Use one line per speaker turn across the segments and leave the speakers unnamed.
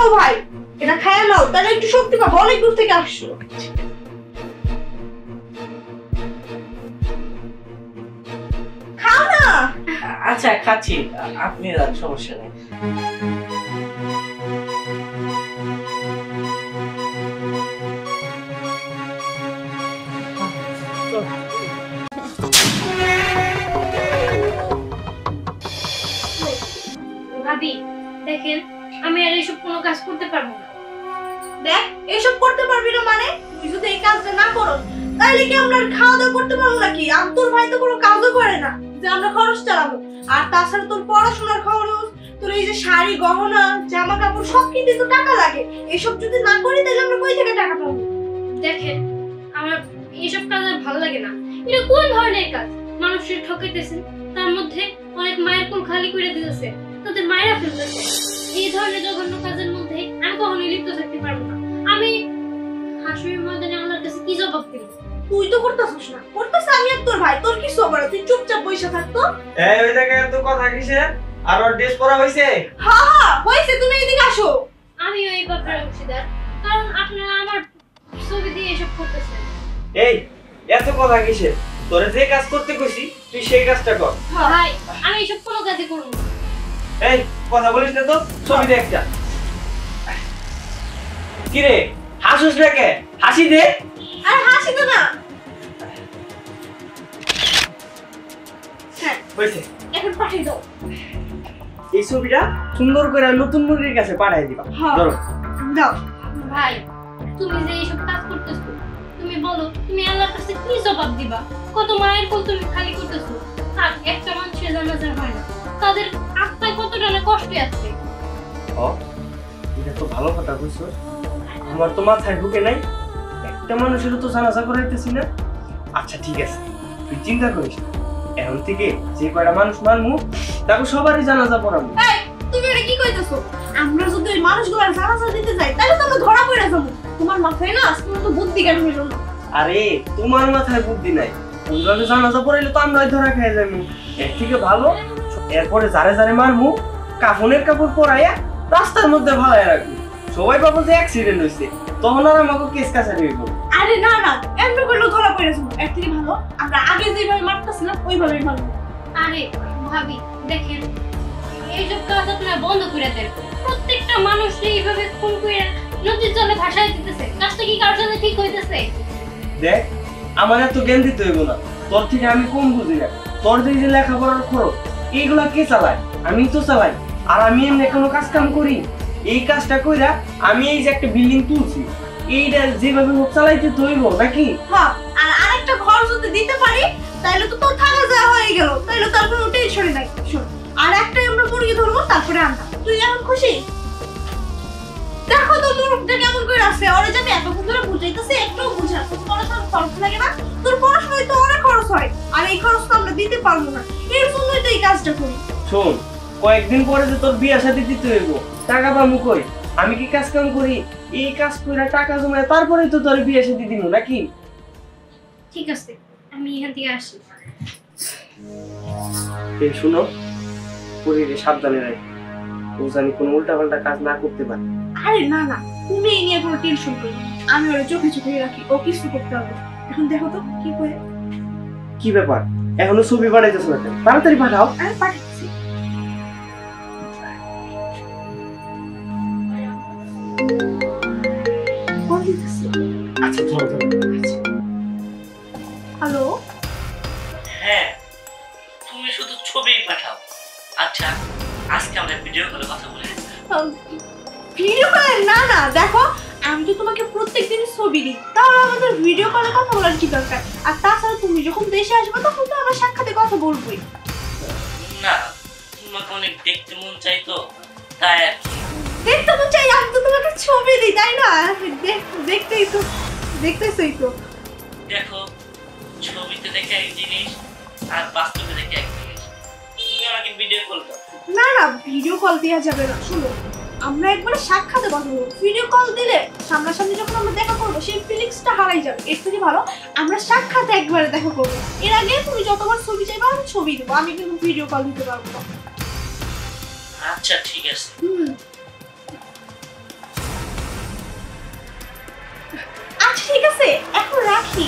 নাও ভাই, এটা খায়া নাও, তাহলে একটু শক্তি পাবো, অনেক দূর থেকে আসছো। খাও না।
আচ্ছা খাচ্ছি, আপনি সমস্যা নেই।
ভাবি দেখেন, আমি আর এইসব কোনো কাজ করতে পারবো না।
দেখ, এসব করতে পারবি না মানে? তুই যদি এই কাজটা না করো তাহলে কি আমরা খাওয়া দাওয়া করতে পারবো নাকি? আর তোর ভাই তো কোনো কাজও করে না যে আমরা খরচ চালাবো। আর তাছাড়া তোর পড়াশোনার খরচ, তোর এই যে শাড়ি গহনা জামা কাপড় সব কিনতে তো টাকা লাগে। এসব যদি না করি তাহলে আমরা কই থেকে টাকা পাবো?
দেখেন, আমার এইসব কাজ আর ভালো লাগে না। এটা কোন ধরনের কাজ? মানুষের ঠকাইতেছেন, তার মধ্যে অনেক মায়ের কোল খালি করে দিতেছে, তাদের মায়েরা ফেলতেছে। এই ধরনের জঘন্য কাজের মধ্যে আমি কখনোই লিপ্ত থাকতে পারবো না। আমি হাসির ময়দানে আল্লাহর কাছে কি জবাব দেব?
তুই তো করতেছিস না, করতেছ আমি আর তোর ভাই। তোর কি সবার? তুই চুপচাপ বসে থাকতো।
এই ওই জায়গায় এত কথা কিসে? আর ওর ড্রেস পরা হইছে?
হ্যাঁ হ্যাঁ হইছে, তুমি এদিকে আসো।
আমি ওই ব্যাপারে অংশীদার, কারণ আপনারা আমার ছবি দিয়ে এসব করতেছেন।
এই এত কথা কিসে? তোরে যে কাজ করতে কইছি তুই সেই কাজটা কর।
ভাই আমি এসব কোনো কাজই করব না।
এই কথা বলিস না তো, ছবি দে একটা। কি রে হাসিস না কে? হাসি দে।
আরে হাসি তো না। হ্যাঁ
হইছে,
এখন পাঠিয়ে দাও।
এই ছবিটা সুন্দর করে নতুন মুরগির কাছে পাঠিয়ে দিবা। ধরো
দাও।
ভাই তুমি যে এইসব কাজ করতেছো, তুমি বলো তুমি আল্লাহর কাছে কি জবাব দিবা? কত মায়ের কোল তুমি খালি করতেছো, আর একটা মানুষের জানাজা হয় না, তাদের আত্মায় কতটা না কষ্টে আছে।
ও এটা তো ভালো কথা কইছো, আমার তো মাথায় ঢুকে নাই। একটা মানুষেরও তো জানাজা করাইতেছি না। আচ্ছা ঠিক আছে, তুই চিন্তা করিস না, এখন থেকে যে কয়টা মানুষ মানমু তাকে সবারই জানাজা পড়াবো।
এই তুমি এটা কি কইতেছো? আমরা যদি ওই মানুষগুলোর জানাজা দিতে যাই তাহলে তো আমরা ধরা পড়ে যাবো। তোমার মাথায় না আজকে তো বুদ্ধি জ্ঞান হইল না।
আরে তোমার মাথায় বুদ্ধি নাই, ওইভাবে জানাজা পড়াইলে তো আমরাই ধরা খেয়ে যাবো। এর থেকে ভালো এরপরে যারে যারে মারমু কাফনের কাপড় পরাইয়া রাস্তার মধ্যে ভাড়ায় রাখবো, সবাই পাবো যে অ্যাক্সিডেন্ট হয়েছে, তখন আর আমাকে কেস কাছারি হইব।
আরে না না, এমনি করলেও ধরা পড়ে যাবো। এর থেকে ভালো আমরা আগে যেভাবে মারতেছিলাম ওইভাবেই মারবো।
আরে ভাবি দেখেন, এইসব কাজ আপনারা বন্ধ করে দেন। প্রত্যেকটা মানুষ এইভাবে খুন করে নদীর জলে ভাসায় দিতেছে, কাজটা কি কার জন্য ঠিক হইতেছে?
দেখ আমার এত জ্ঞান দিতে হইব না, তোর থেকে আমি কম বুঝি না। তোর যে লেখাপড়ার খরচ এইগুলা কে চালায়? আমি তো চালাই। আর আমি এমনি কোনো কাজ কাম করি? এই কাজটা কইরা আমি এই যে একটা বিল্ডিং তুলছি, এইটা যেভাবে হোক চালাইতে তো হইব নাকি?
হ্যাঁ, আর আরেকটা ঘর যদি দিতে পারি তাহলে তো তোর থাকা যাওয়া হয়ে গেল, তাহলে তার কোনো টেনশনই নাই। শোন, আর একটাই আমরা মুরগি ধরবো, তারপরে আমরা। তুই এখন খুশি? দেখো তো তোরটা কেমন করে আছে। ওরে যে আমি এতক্ষণ ধরে বুঝাইতেছি একটু বুঝা। তোর পড়াশোনার খরচ লাগে না? তোর পড়াশোনায় তো অনেক খরচ হয়, আর এই খরচ তো আমরা দিতে পারবো না। এর জন্যই তো এই কাজটা করি।
শোন, কয়েকদিন পরে যে তোর বিয়ে শাদী দিতে হইব, টাকা পামু কই? আমি কি কাজ কাম করি? এই কাজ কইরা টাকা জমায় তারপরেই তো তোর বিয়ে শাদী দিমু নাকি?
ঠিক আছে, আমি এখান থেকে আসি।
এই শুনো, পরিরে সাবধানে রাখ, ও জানি কোনো উল্টাপাল্টা কাজ না করতে পারে।
আরে না না, তুমি এই নিয়ে কোনো টেনশন করো না। আমি ওরে চোখে চোখে রাখি, ও কিছু করতে পারবে। এখন দেখো তো কি করে।
কি ব্যাপার, এখনো ছবি বানাইতেছ না কেন? তাড়াতাড়ি পাঠাও।
আমি পাঠাচ্ছি। ফোন দিতেছি।
আচ্ছা ধরো ধরো।
হ্যালো।
হ্যাঁ, তুমি শুধু ছবিই পাঠাও। আচ্ছা আজকে আমরা ভিডিও কলে কথা বলি।
ভিডিও কলে? না না, দেখো আমি তো তোমাকে প্রত্যেকদিনই ছবি দিই, তাহলে আমাদের ভিডিও কলে কথা বলার কি দরকার? আর তাছাড়া তুমি যখন দেশে আসবে তখন তো আমরা সাক্ষাতে কথা বলবোই।
না, তোমাকে অনেক দেখতে মন চাই তো, তাই আর কি।
দেখতে তো চাই, আমি তো তোমাকে ছবি দিই, তাই না? দেখতেই তো, দেখতেছই তো।
দেখো, ছবিতে দেখে এক জিনিস আর বাস্তবে দেখে এক জিনিস। তুমি আমাকে ভিডিও কল দাও।
না না, ভিডিও কল দেওয়া যাবে না। শুনো, আমরা একবারে সাক্ষাতে কথা বলবো। ভিডিও কল দিলে সামনাসামনি যখন আমরা দেখা করবো সেই ফিলিংসটা হারাই যাবে। এর থেকে ভালো আমরা সাক্ষাতে একবারে দেখা করবো। এর আগে তুমি যতবার ছবি চাইবা আমি ছবি দেবো, আমি কিন্তু ভিডিও কল দিতে পারবো না।
আচ্ছা ঠিক আছে।
রাখি।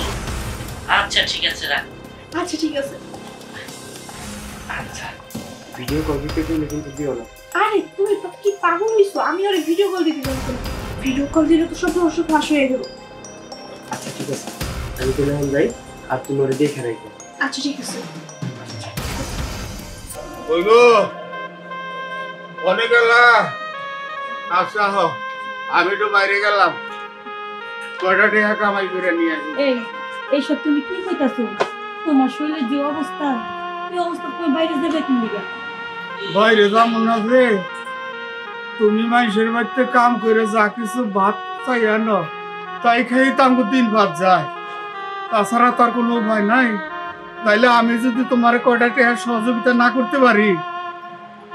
আচ্ছা ঠিক আছে, রাখ।
আচ্ছা ঠিক আছে।
আচ্ছা ভিডিও কল দিতে গেলে কিন্তু দিও না।
আরে তুই কি পাগল হইছো? আমি ওরে ভিডিও কল দিতে বলছি। ভিডিও কল দিলে তো সব রহস্য ফাঁস হয়ে গেল।
আচ্ছা ঠিক আছে, আমি চলে যাই আর তুমি ওরে দেখে রাখো।
আচ্ছা ঠিক আছে।
ওই গো অনেক গেলা। আচ্ছা হো, আমি তো বাইরে গেলাম, কয়টা টাকা কামাই করে নিয়ে আসি।
এইসব তুমি কি কইতাছো? তোমার শরীরের যে অবস্থা, এই অবস্থা তুমি বাইরে যাবে কি দিবা?
বাইরে যাবো না যে, তুমি মানুষের বাড়িতে কাম করে যা কিছু ভাত চাই আনো তাই খেয়ে তাঙ্গু দিন ভাত যায়, তাছাড়া তার কোনো উপায় নাই। তাইলে আমি যদি তোমার কয়টা টাকা সহযোগিতা না করতে পারি,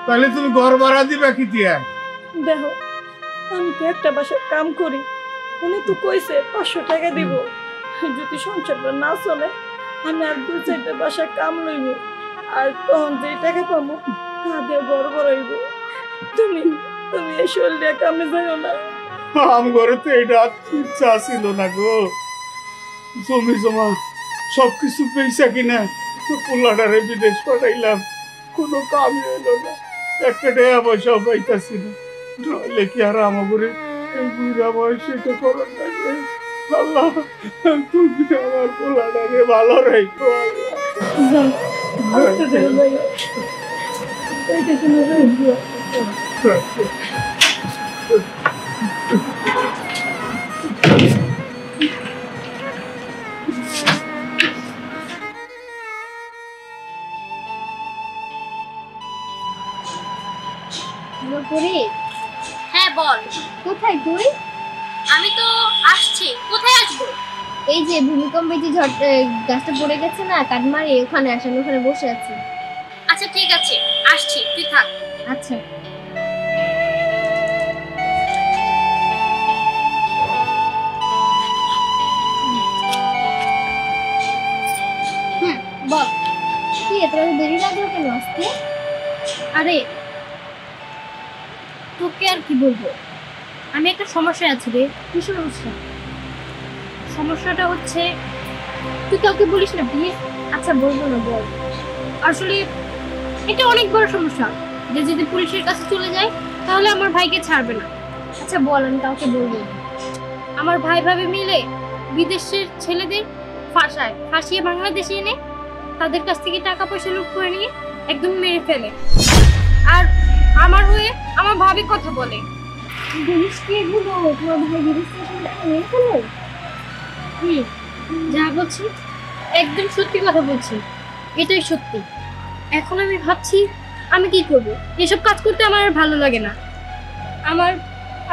তাহলে তুমি ঘর ভাড়া দিবে কি দিয়ে?
দেখো, আমি তো একটা বাসায় কাম করি, উনি তো কইছে 500 টাকা দিব। যদি সংসারটা না চলে, আমি আর 2-4টা বাসায় কাম লইব, আর তখন যে টাকা পাবো তা দিয়ে ঘর ভরাইব। তুমি তুমি এই শরীরে কামে যাও না।
আম ঘরে তো এটা ইচ্ছা ছিল না গো, জমি জমা সবকিছু পয়সা কিনা পোলাটারে বিদেশ পাঠাইলাম, কোনো কামই হলো না, একটা টাকা পয়সাও পাইতাছি না। নইলে কি আর আমাকে এই বুড়া বয়সে তো করার লাগে। আল্লাহ তুমি আমার পোলাটারে ভালো রাখো আল্লাহ।
যাও, ঘরটা যাও, যাও। এইটা শুনে যাও।
হ্যাঁ বল।
কোথায় তুই?
আমি তো আসছি। কোথায় আসবো?
এই যে ভূমিকম্পে যে গাছটা পড়ে গেছে না, কাঠমারি, ওখানে আসেন, ওখানে বসে আছি।
আচ্ছা ঠিক আছে, আসছি, তুই থাক।
আচ্ছা। বল, কি এত দেরি লাগলো কেন আসতে?
আরে তোকে আর কি বলবো, আমি একটা সমস্যায় আছি রে।
কি সমস্যা?
সমস্যাটা হচ্ছে, তুই কাউকে বলিস না প্লিজ।
আচ্ছা বলবো না, বল।
আসলে এটা অনেক বড় সমস্যা, যে যদি পুলিশের কাছে চলে যায় তাহলে আমার ভাইকে ছাড়বে না।
আচ্ছা বল, আমি কাউকে বলবো না।
আমার ভাই ভাবে মিলে বিদেশের ছেলেদের ফাঁসিয়ে বাংলাদেশে এনে তাদের কাছ থেকে টাকা পয়সা লুট করে নিয়ে একদম মেরে ফেলে, আর আমার হয়ে আমার ভাবি কথা বলে।
জিনিস কি এগুলো? তোমার ভাই বিদেশ থেকে নিয়ে ফেলো?
যা বলছি একদম সত্যি কথা বলছি, এটাই সত্যি। এখন আমি ভাবছি আমি কি করব। এসব কাজ করতে আমার আর ভালো লাগে না। আমার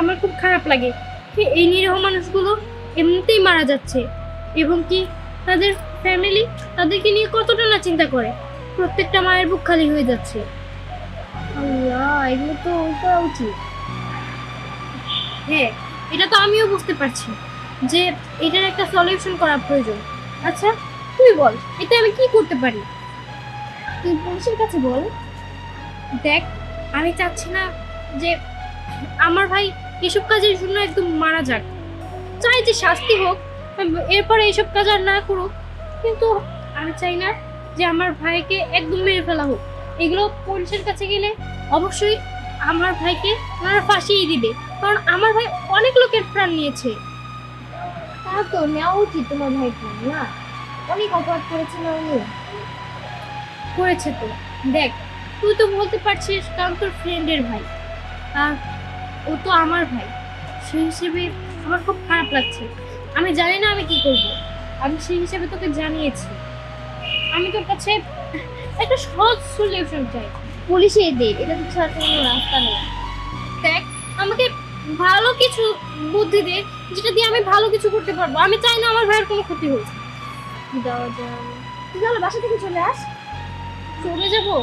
আমার খুব খারাপ লাগে যে এই নিরীহ মানুষগুলো এমনিতেই মারা যাচ্ছে, এবং কি তাদের ফ্যামিলি তাদেরকে নিয়ে কতটা না চিন্তা করে। প্রত্যেকটা মায়ের বুক খালি হয়ে যাচ্ছে।
আল্লাহ, এগুলো তো করা উচিত।
হ্যাঁ, এটা তো আমিও বুঝতে পারছি যে এটার একটা সলিউশন করা প্রয়োজন। আচ্ছা তুই বল, এতে আমি কি করতে পারি?
তুই পুলিশের কাছে বল।
দেখ, আমি চাচ্ছি না যে আমার ভাই এসব কাজের জন্য একদম মারা যাক। চাই যে শাস্তি হোক, এরপরে এইসব কাজ আর না করুক, কিন্তু আমি চাই না যে আমার ভাইকে একদম মেরে ফেলা হোক। এগুলো পুলিশের কাছে গেলে অবশ্যই আমার ভাইকে ওনারা ফাঁসিয়ে দিবে, কারণ আমার ভাই অনেক লোকের প্রাণ নিয়েছে।
তা তো নেওয়া উচিত তোমার ভাই, না? অনেক অপরাধ করেছে না উনি?
করেছে তো। দেখ, তুই তো বলতে পারছিস কারণ তোর ফ্রেন্ডের ভাই, আর ও তো আমার ভাই। সেই হিসেবে আমার খুব খারাপ লাগছে। আমি জানি না আমি কি করব। আমি সেই হিসেবে তোকে জানিয়েছি। আমি তোর কাছে একটা সহজ সলিউশন চাই।
পুলিশে দে, এটা তো ছাড়া কোনো রাস্তা নেই।
দেখ, আমাকে ভালো কিছু বুদ্ধি দে, যেটা দিয়ে আমি ভালো কিছু করতে পারবো। আমি চাই না আমার ভাইয়ের কোনো ক্ষতি হোক।
যাওয়া যায়, তুই তাহলে বাসা থেকে চলে আস।
চলে যাবো?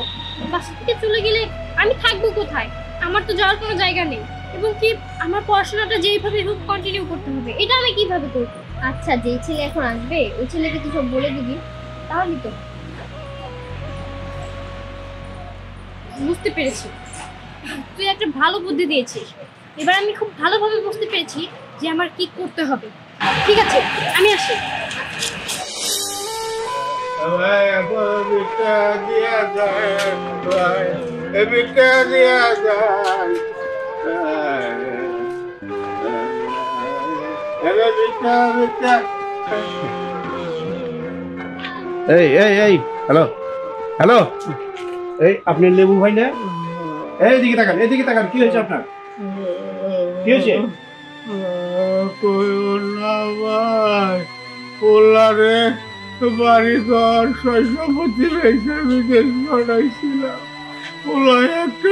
বাসা থেকে চলে গেলে আমি থাকবো কোথায়? আমার তো যাওয়ার কোনো জায়গা নেই, এবং কি আমার পড়াশোনাটা যেইভাবে হোক কন্টিনিউ করতে হবে। এটা আমি কিভাবে করবো?
আচ্ছা, যেই ছেলে এখন আসবে ওই ছেলেকে তুই সব বলে দিবি, তাহলেই তো।
বুঝতে পেরেছি, তুই একটা ভালো বুদ্ধি দিয়েছিস। এবার আমি খুব ভালোভাবে বুঝতে পেরেছি যে আমার কি করতে হবে। ঠিক আছে, আমি আসি।
ভাই ভিক্ষা দিয়া যায় ভাই ভিক্ষা দিয়া যায় ভিক্ষা ভিক্ষা
এই এই এই হ্যালো হ্যালো এই আপনি লেবু ভাই না এইদিকে তাকান কি হয়েছে আপনার কি হয়েছে
ভাই পোলারে বাড়ি ঘর শৈশবতী রেখে বিদেশ পাঠাইছিলাম পোলা একটা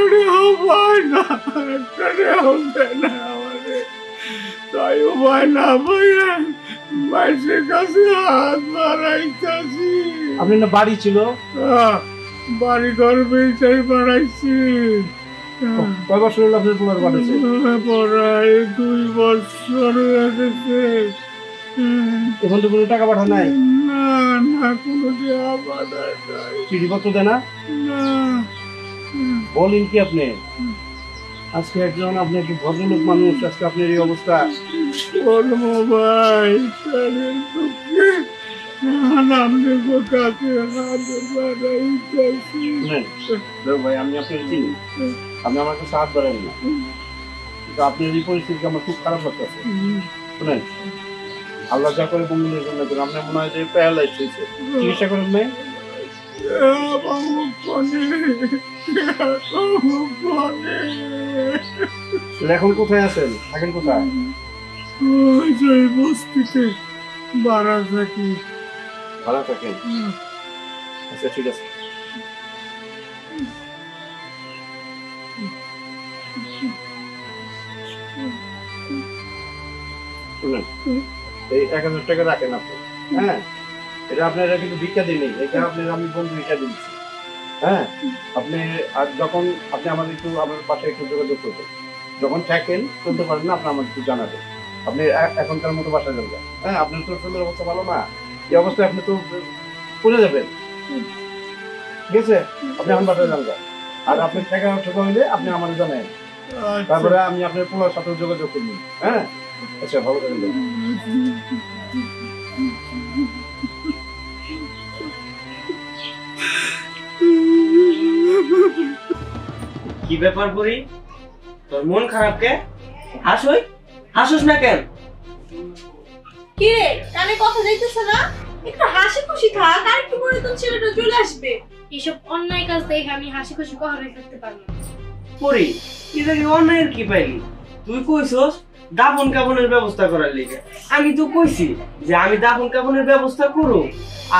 হয় না একটা হবে না আমাদের তাই উপায় না পাইয়া মাইসের কাছে হাত বাড়াইতেছি
আপনার না বাড়ি ছিল
বাড়ি ঘর বেচারি বাড়াইছি
কয় বছর হলো আপনার পোলার বাড়িছে
পড়াই 2 বছর হয়ে গেছে
এখন তো কোনো টাকা পাঠা নাই
না না কোনো দেওয়া পাঠায় নাই
চিঠিপত্র দেয় না
না
বলেন কি আপনি আজকে একজন আপনি একটু ভদ্রলোক মানুষ আজকে আপনার এই অবস্থা
বলবো ভাই শরীর দুঃখে আমাদের কাছে হাত বাড়াইতেছি
শুনেন দেব ভাই আমি আপনাকে চিনি আপনি আমার কাছে হাত বাড়ান না কিন্তু আপনার এই পরিস্থিতি আমার খুব খারাপ লাগতেছে শুনেন আল্লাহ যা করে বন্ধুদের জন্য করে আপনার মনে হয় যে প্যারালাইজ হয়েছে চিকিৎসা করেন নাই এখন কোথায় আছেন থাকেন কোথায়
বস্তিতে ভাড়া থাকি
ভালো থাকেন আচ্ছা ঠিক আছে শুনেন এই 1000 টাকা রাখেন আপনি হ্যাঁ এটা আপনারা কিন্তু ভিক্ষা দিন এটা আপনার আমি বন্ধু ভিক্ষা দিচ্ছি হ্যাঁ আপনি আর যখন আপনি আমাদের একটু আমার পাশে একটু যোগাযোগ করবেন যখন থাকেন চলতে পারেন না আপনি আমাকে একটু জানাবেন আপনি এখনকার মতো বাসায় যাবেন হ্যাঁ আপনার তো শরীরের অবস্থা ভালো না এই অবস্থায় আপনি তো পড়ে যাবেন ঠিক আছে আপনি এখন বাসায় যান আর আপনি টাকা ঠোকা হইলে আপনি আমাদের জানেন তারপরে আমি আপনার পোলার সাথে যোগাযোগ করব হ্যাঁ আচ্ছা ভালো থাকবেন
কি ব্যাপার করি তোর মন খারাপ কে হাসুস না কেন
কি রে কানে কথা যাইতেছে না একটু হাসি খুশি থাক আর একটু পরে তো ছেলেটা চলে আসবে
এইসব অন্যায় কাজ দেখে আমি হাসি খুশি কখনোই থাকতে পারবো না
পরি এটাকে অন্যায়ের কি পাইলি তুই কইছস দাফন কাফনের ব্যবস্থা করার লিগে আমি তো কইছি যে আমি দাফন কাফনের ব্যবস্থা করব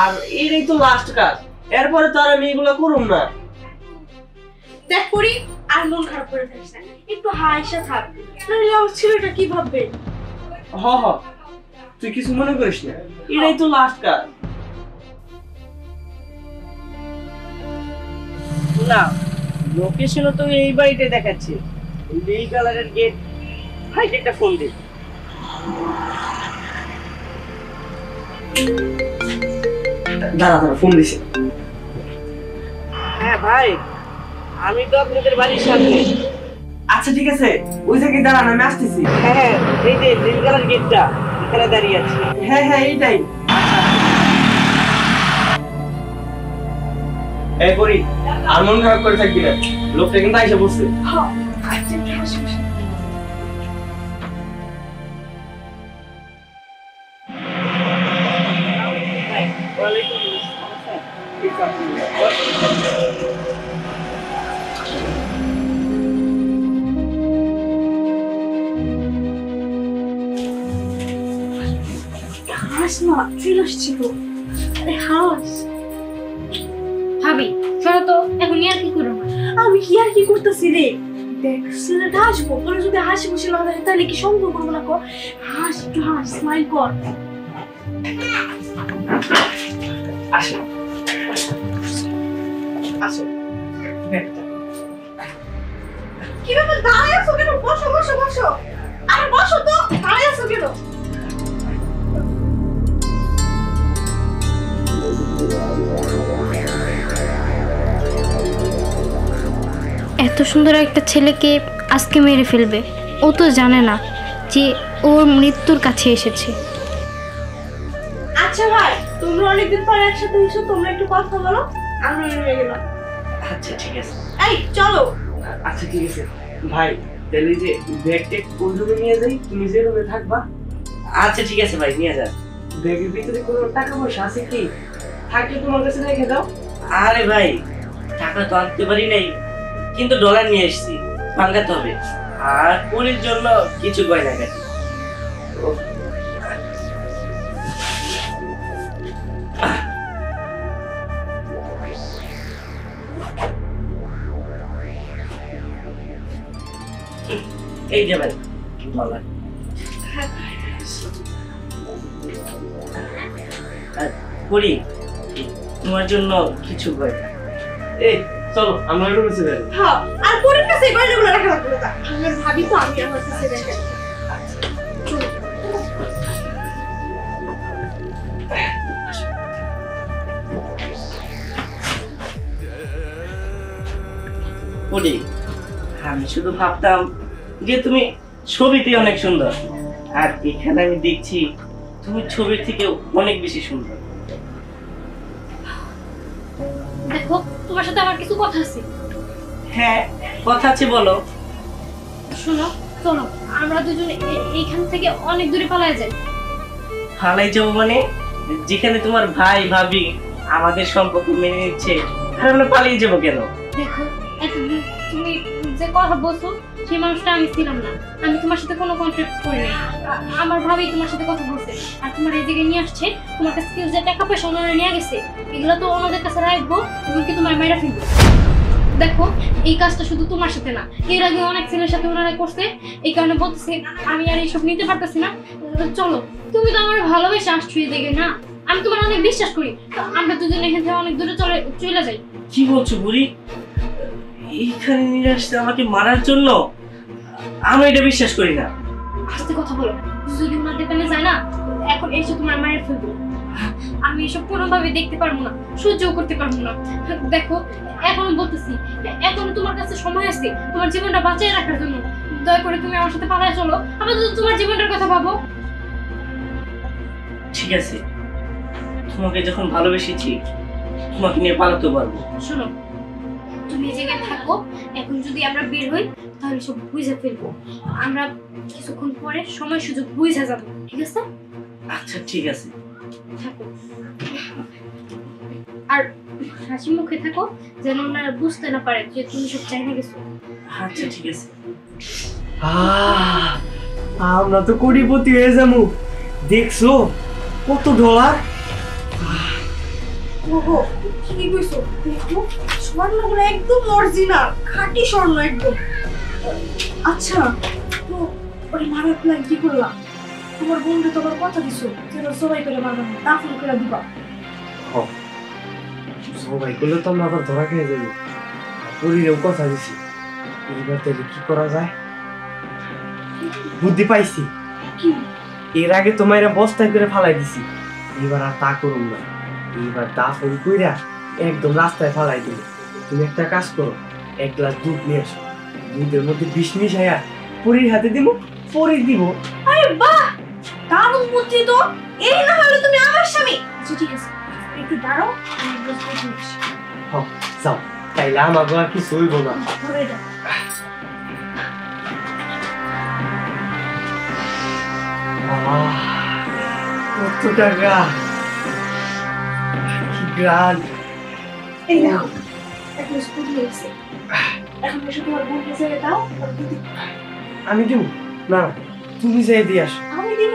আর এটাই তো লাস্ট কাজ এরপরে তো আর আমি এগুলো করব না
দেখ করি আর মন খারাপ করে ফেলিস না একটু হাসা থাক নাহলে আমার ছেলেটা কি ভাববে
হ তুই কিছু মনে করিস না এটাই তো লাস্ট কাজ না লোকেশনও তো এই বাড়িতে দেখাচ্ছে এই কালারের গেট ভাই একটা ফোন দে দাঁড়া ফোন দিছে হ্যাঁ ভাই আমি তো আপনাদের বাড়ির সামনে আচ্ছা ঠিক আছে ওই জায়গায় দাঁড়ান আমি আসতেছি হ্যাঁ এই যে নীল কালার গেটটা এখানে দাঁড়িয়ে আছি হ্যাঁ এইটাই এই করি আর মন খারাপ করে থাকবি না লোকটা কিন্তু আইসা বসছে
হ্যাঁ আচ্ছা একটু হাসি খুশি হাস না চলে আসছি তো আরে হাস
ভাবি চলো তো এখন আর কি করবো
আমি কি আর কি করতেছি রে দেখ ছেলেটা আসবো তোরা যদি হাসি খুশি না থাকে তাহলে কি সম্ভব করবো না কর হাস একটু হাস স্মাইল কর
আসো আসো
কি ব্যাপার দাঁড়ায় আছো কেন বসো বসো বসো আরে বসো তো দাঁড়ায় আছো কেন
এত সুন্দর একটা ছেলেকে আজকে মেরে ফেলবে ও তো জানে না যে ওর মৃত্যুর কাছে এসেছে
আচ্ছা ভাই তোমরা অনেকদিন পরে একসাথে হয়েছো, তোমরা একটু কথা বলো, আমরা হয়ে গেলাম।
আচ্ছা ঠিক আছে।
এই চলো।
আচ্ছা ঠিক আছে ভাই, তাহলে যে ব্যাগটা কোন রুমে নিয়ে যাই, তুমি যে রুমে থাকবা?
আচ্ছা ঠিক আছে ভাই, নিয়ে যান।
ব্যাগের ভিতরে কোনো টাকা পয়সা আছে কি? থাকলে তোমার কাছে রেখে দাও।
আরে ভাই, টাকা তো আনতে পারি নাই, কিন্তু ডলার নিয়ে এসেছি, ভাঙাতে হবে। আর পরির জন্য কিছু গয়না কাটি। এই যে ভাই ডলার। আর পরি, তোমার জন্য কিছু গয়না।
এই চলো আমরা রুমে চলে যাই।
হ্যাঁ, আর পরের কাছে এই গয়নাগুলো রাখা লাগবে না। আমার ভাবি তো আমি আমার কাছে রেখে দেব। চলো।
পরি, আমি শুধু ভাবতাম যে তুমি ছবিতে অনেক সুন্দর, আর এখানে আমি দেখছি তুমি ছবির থেকে অনেক বেশি সুন্দর।
দেখো, তোমার সাথে আমার কিছু কথা আছে।
হ্যাঁ, কথা আছে, বলো।
শোনো, চলো আমরা দুজনে এইখান থেকে অনেক দূরে পালায় যাই।
ফালাই যাবো মানে? যেখানে তোমার ভাই ভাবি আমাদের সম্পর্ক মেনে নিচ্ছে, আর আমরা পালিয়ে যাবো কেন?
দেখো, এতদিন তুমি যে কথা বলছো সেই মানুষটা আমি ছিলাম না। আমি তোমার সাথে কোনো কন্ট্যাক্ট করি নাই। আমার ভাবি তোমার সাথে কথা বলছে, আর তোমার এই জায়গায় নিয়ে আসছে। তোমার কাছে যে টাকা পয়সা ওনারা নিয়ে গেছে, এগুলো তো ওনাদের কাছে রাখবো, এমনকি তোমার মায়েরা ফেলবো। দেখো, এই কাজটা শুধু তোমার সাথে না, এর আগে অনেক ছেলের সাথে ওনারা করছে। এই কারণে বলতেছে আমি আর এইসব নিতে পারতেছি না। চলো, তুমি তো আমার ভালোবেসে আসছো এই জায়গায় না, আমি তোমার অনেক বিশ্বাস করি। তো আমরা দুজনে এখান থেকে অনেক দূরে চলে যাই।
কি বলছো বুড়ি? এইখানে নিয়ে আসছে আমাকে মারার জন্য? আমি এটা বিশ্বাস করি না।
আস্তে কথা বলো, যদি ওনার দোকানে যায় না, এখন এসে তোমার মায়ের ফেলবো। আমি এসব কোনোভাবে দেখতে পারবো না, সহ্যও করতে পারবো না। দেখো, এখনো বলতেছি, এখনো তোমার কাছে সময় আছে তোমার জীবনটা বাঁচিয়ে রাখার জন্য। দয়া করে তুমি আমার সাথে পালায় চলো, আপাতত তোমার জীবনটার কথা ভাবো।
ঠিক আছে, তোমাকে যখন ভালোবেসেছি তোমাকে নিয়ে পালাতে পারবো।
শোনো, তুমি এই জায়গায় থাকো। এখন যদি আমরা বের হই তাহলে সব বুঝে ফেলবো। আমরা কিছুক্ষণ পরে সময় সুযোগ বুঝে যাবো, ঠিক আছে?
আচ্ছা ঠিক আছে,
থাকো। আর হাসি মুখে থাকো, যেন ওনারা বুঝতে না পারে যে তুমি সব চাই না গেছো।
আচ্ছা ঠিক আছে।
আমরা তো কোটিপতি হয়ে যাবো। দেখছো কত ডলার?
ওহো, কি কইছো? দেখো, স্বর্ণগুলো একদম অরিজিনাল, খাঁটি স্বর্ণ একদম। আচ্ছা, তো ওই মারার প্ল্যান কি করলাম? তোমার বন্ধু তোমার কথা দিছো যে সবাই করে মারবা না, দাফন করে দিবা।
সবাই করলে তো আমরা আবার ধরা খেয়ে যাবো। পরিরেও কথা দিছি, এইবার তাহলে কি করা যায়? বুদ্ধি পাইছি।
কি?
এর আগে তোমার বস্তায় করে ফালাই দিছি, এবার আর তা করুন না। এইবার দাফন কইরা একদম রাস্তায় ফালাই দিল। তুমি একটা কাজ করো, এক গ্লাস দুধ নিয়ে আসো, দুধের মধ্যে বিষ মিশাইয়া পরির হাতে দিব, পরি দিব।
আরে বাহ, দারুণ বুদ্ধি তো। এই না হলে তুমি আমার স্বামী। আচ্ছা ঠিক আছে, একটু দাঁড়াও, আমি বুঝতে পেরেছি।
যাও, তাইলে আমাকে আর কিছু হইব না।
ধরে যাও।
কত টাকা, কি গ্রান।
এই দেখো, একটা স্কুটি এসে। এখন এসে তোমার বোনকে ছেড়ে দাও,
আমি দিব না, তুমি যাই দিয়ে আসো।
আমি দিব।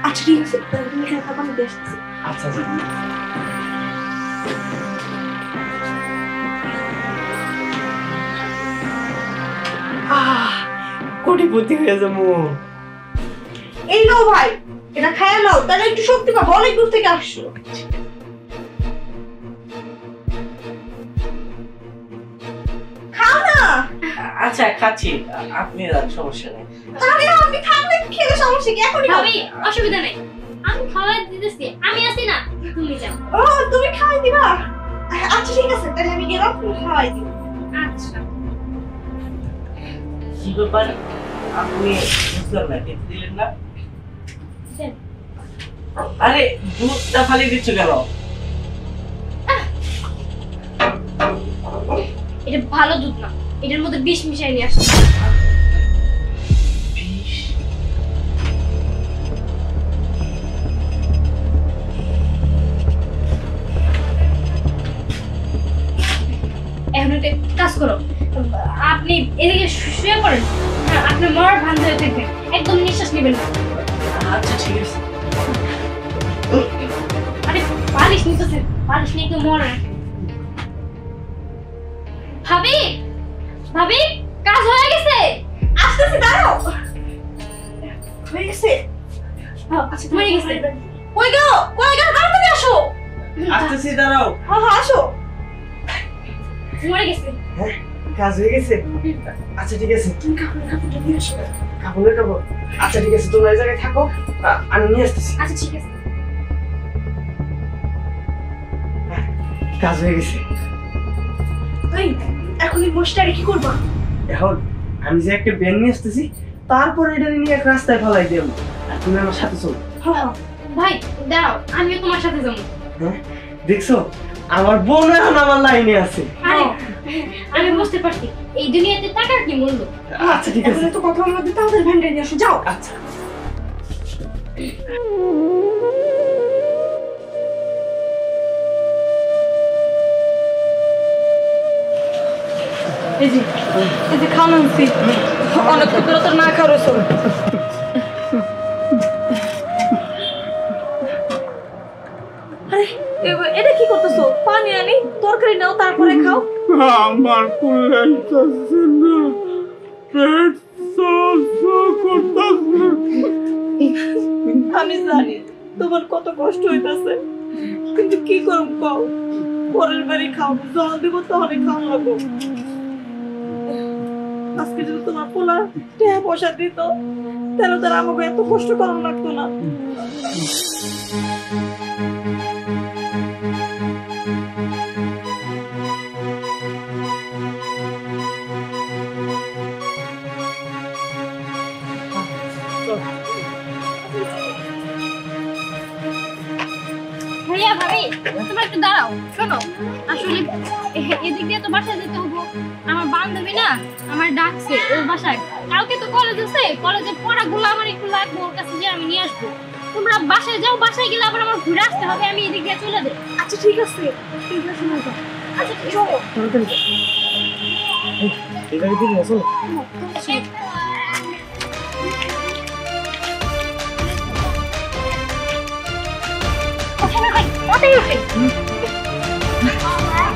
আচ্ছা ঠিক আছে, তাহলে তুমি এখানে থাকো, আমি দিয়ে আসতেছি।
আচ্ছা কোটিপতি হয়ে যাবো।
এই নাও ভাই, এটা খায়া নাও, তাহলে একটু শক্তি পাবো, অনেক দূর থেকে আসছো। খাও না।
আচ্ছা খাচ্ছি, আপনি রাখ, সমস্যা নেই।
আরে আপনি থাকলে খেলে সমস্যা কি? এখনই খাও।
ভাবি, অসুবিধা নেই, আমি খাওয়াই দিতেছি, আমি আছি না, তুমি যাও।
ও, তুমি খাওয়াই দিবা? আচ্ছা ঠিক আছে, তাহলে আমি গেলাম, তুমি খাওয়াই দিও।
আচ্ছা।
কি ব্যাপার, আপনি বুঝলাম না, খেতে দিলেন না?
দেন।
আরে দুধটা ফালি দিচ্ছ কেন?
এটা ভালো দুধ না, এটার মধ্যে বিষ মিশাই নিয়ে আসছে। এখন একটা কাজ করো, আপনি এদিকে শুয়ে পড়েন, আপনি মরার ভান ধরে থাকবেন, একদম নিঃশ্বাস নেবেন না।
আচ্ছা ঠিক আছে।
আরে বালিশ নিতেছেন, বালিশ নিয়ে একটু মরে রাখেন। ভাবি, ভাবি, কাজ হয়ে গেছে।
আসতেছি, দাঁড়াও। হয়ে গেছে?
আচ্ছা হয়ে গেছে।
কই গো, তাড়াতাড়ি আসো।
আসতেছি, দাঁড়াও।
হ্যাঁ হ্যাঁ, আসো।
মরে গেছে।
হ্যাঁ, কাজ হয়ে গেছে। আচ্ছা ঠিক আছে,
তুমি কাপড়টা নিয়ে আসো।
কাপড়ের কাপড়। আচ্ছা ঠিক আছে, তোমরা এই জায়গায় থাকো, আমি নিয়ে আসতেছি।
আচ্ছা ঠিক আছে।
কাজ হয়ে গেছে।
এই, এখন এই মশটারে কি করবা?
এখন আমি যে একটা ব্যান নিয়ে আসতেছি, তারপর এটা নিয়ে এক রাস্তায় ফেলাই দেবো, আর তুমি আমার সাথে চলো।
হ্যাঁ,
ভাই দাঁড়াও, আমিও তোমার সাথে যাবো।
হ্যাঁ, দেখছো আমার বোন এখন আমার লাইনে আছে।
আরে আমি বুঝতে পারছি এই দুনিয়াতে টাকার কি মূল্য।
আচ্ছা ঠিক আছে,
এখন তো কথা মধ্যে তাড়াতাড়ি ভ্যানটা নিয়ে আসো, যাও।
আচ্ছা।
এই যে খাওয়ানো আনছি, অনেক ক্ষুদ্র তো না খাওয়া রয়েছে। আরে এটা কি করতেছো? পানি আনি, তরকারি নাও, তারপরে খাও।
আমার কুলাইতেছে না, পেট করতেছে।
আমি জানি তোমার কত কষ্ট হইতেছে, কিন্তু কি করব কও? পরের বাড়ি খাও, যখন দিব তখনই খাওয়া লাগবো। আজকে যদি তোমার পোলা টাকা পয়সা দিত, তাহলে তার আমাকে এত কষ্ট করানো লাগতো না।
ভাইয়া ভাবি, তোমরা একটু দাঁড়াও, শোনো। আসলে এদিক দিয়ে তো বাসায় যেতে হবো, আমার বান্ধবী না আমার ডাকছে ওর বাসায়। কালকে তো কলেজ আছে, কলেজের পড়াগুলো আমার একটু লাগবে, ওর কাছে যে আমি নিয়ে আসবো। তোমরা বাসায় যাও, বাসায় গেলে আবার আমার ঘুরে আসতে হবে, আমি এদিক দিয়ে চলে যাই।
আচ্ছা ঠিক আছে, ঠিক আছে, না যাও।
আচ্ছা চলো।
এই জায়গায় ঠিক আছে।
ওটাই ওঠে।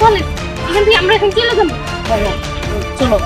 বলে এখান থেকে আমরা এখন চলে যাবো।
চলো।